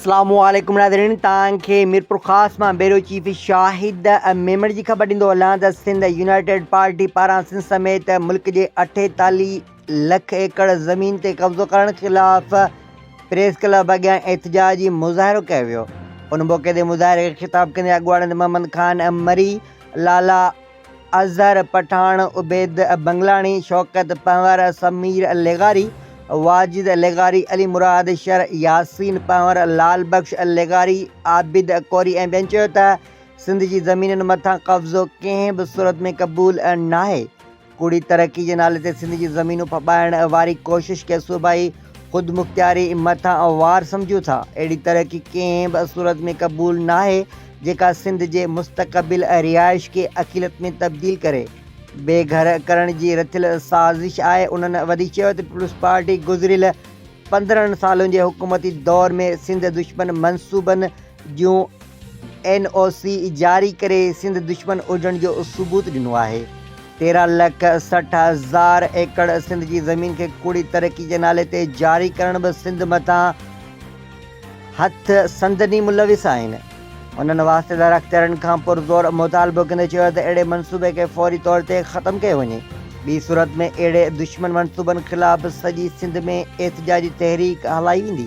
अस्सलामुअलैकुम नाज़रीन, तव्हांखे मीरपुर ख़ास मां ब्यूरो चीफ शाहिद मेमण जी ख़बर ॾींदो हलां त सिंध यूनाइटेड पार्टी पारां सिंध समेत मुल्क जे 48 लख एकड़ ज़मीन ते कब्ज़ो करण ख़िलाफ़ प्रेस क्लब अॻियां एहतजाजी मुज़ाहिरो कयो वियो। उन मौक़े ते मुज़ाहिरे खे ख़िताब कंदे अॻुवाणनि मोहम्मद ख़ान मरी, लाला अज़हर पठान, उबैद बंगलानी, शौकत पंवर, समीर लेगारी, वाजिद लेगारी, अली मुराद शर, यासीन पंवर, लाल बख्श लेगारी, आबिद कौरी ऐं ॿियनि चयो त सिंध जी ज़मीनुनि मथां कब्ज़ो कंहिं बि सूरत में क़बूल नाहे। कूड़ी तरक़ी जे नाले ते सिंध जी ज़मीनूं फॿाइण वारी कोशिश खे सूबाई ख़ुदि मुख़्तियारी मथां वार सम्झूं था। अहिड़ी तरक़ी कंहिं बि सूरत में क़बूल नाहे जेका सिंध जे मुस्तक़बिल रिहाइश खे अक़ीलत में तब्दील करे बेघर करण जी रथियल साज़िश आहे। उन्हनि वधी चयो त पीपल्स पार्टी गुज़िरियल 15 सालनि जे हुकूमती दौर में सिंध दुश्मन मंसूबनि जूं NOC जारी करे सिंध दुश्मन हुजण जो सबूत ॾिनो आहे। 13,60,000 एकड़ सिंध जी ज़मीन खे कूड़ी तरक़ी जे नाले ते जारी करण बि सिंध मथां हथ संदनी मुलविस आहिनि। उन्हनि वास्तेदार अख़्तियारनि खां पुरज़ोर मुतालबो कंदे चयो त अहिड़े मनसूबे खे फ़ौरी तौर ते ख़तमु कयो वञे। ॿी सूरत में अहिड़े दुश्मन मनसूबनि ख़िलाफ़ सॼी सिंध में एहतजाजी तहरीक हलाई वेंदी।